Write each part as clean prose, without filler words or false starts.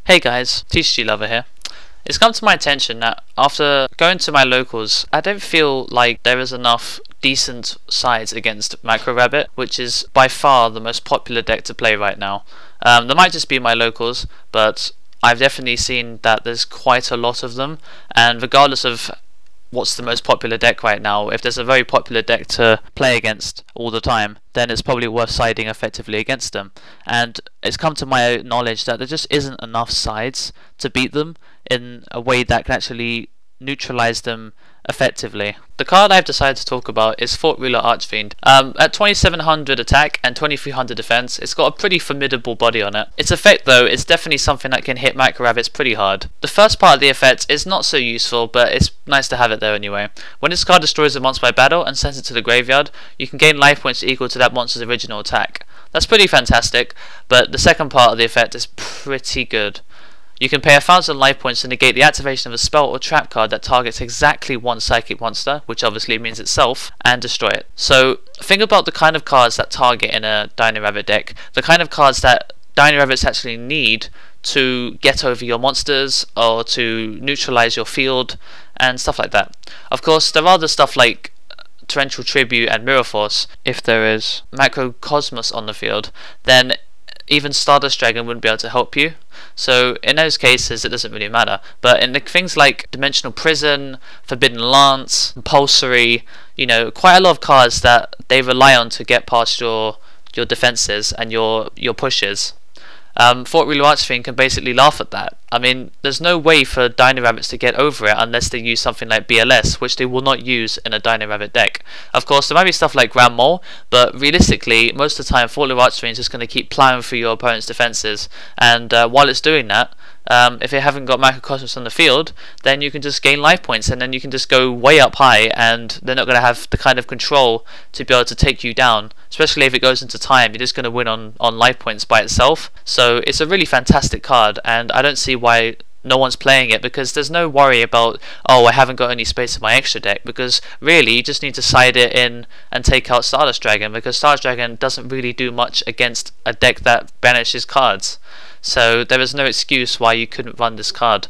Hey guys, Thetcglover here. It's come to my attention that after going to my locals, I don't feel like there is enough decent sides against Macro Rabbit, which is by far the most popular deck to play right now. There might just be my locals, but I've definitely seen that there's quite a lot of them, and regardless of what's the most popular deck right now, if there's a very popular deck to play against all the time, then it's probably worth siding effectively against them. And it's come to my knowledge that there just isn't enough sides to beat them in a way that can actually neutralize them effectively. The card I've decided to talk about is Thought Ruler Archfiend. At 2700 attack and 2300 defense, it's got a pretty formidable body on it. Its effect though is definitely something that can hit Macro Rabbits pretty hard. The first part of the effect is not so useful, but it's nice to have it there anyway. When this card destroys a monster by battle and sends it to the graveyard, you can gain life points equal to that monster's original attack. That's pretty fantastic, but the second part of the effect is pretty good. You can pay 1000 life points to negate the activation of a spell or trap card that targets exactly one psychic monster, which obviously means itself, and destroy it. So think about the kind of cards that target in a Dino Rabbit deck, the kind of cards that Dino Rabbits actually need to get over your monsters or to neutralize your field and stuff like that. Of course, there are other stuff like Torrential Tribute and Mirror Force. If there is Macrocosmos on the field, then even Stardust Dragon wouldn't be able to help you. So in those cases it doesn't really matter. But in the things like Dimensional Prison, Forbidden Lance, Compulsory, you know, quite a lot of cards that they rely on to get past your defenses and your pushes. Thought Ruler Archfiend can basically laugh at that. I mean, there's no way for Dino Rabbits to get over it unless they use something like BLS, which they will not use in a Dino Rabbit deck. Of course, there might be stuff like Grand Mole, but realistically, most of the time, Thought Ruler Archfiend is just going to keep plowing through your opponent's defenses, and while it's doing that, if they haven't got Macrocosmos on the field, then you can just gain life points, and then you can just go way up high, and they're not going to have the kind of control to be able to take you down. Especially if it goes into time, you're just going to win on life points by itself. So it's a really fantastic card, and I don't see why no one's playing it, because there's no worry about, oh, I haven't got any space in my extra deck, because really you just need to side it in and take out Stardust Dragon, because Stardust Dragon doesn't really do much against a deck that banishes cards. So there is no excuse why you couldn't run this card,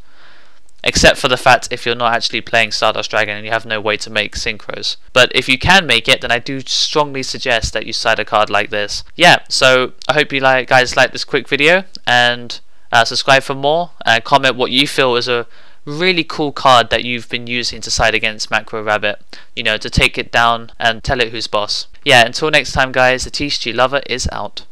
except for the fact if you're not actually playing Stardust Dragon and you have no way to make synchros. But if you can make it, then I do strongly suggest that you side a card like this. Yeah, so I hope you guys like this quick video, and subscribe for more, and comment what you feel is a really cool card that you've been using to side against Macro Rabbit, you know, to take it down and tell it who's boss. Yeah, until next time guys, the Thetcglover is out.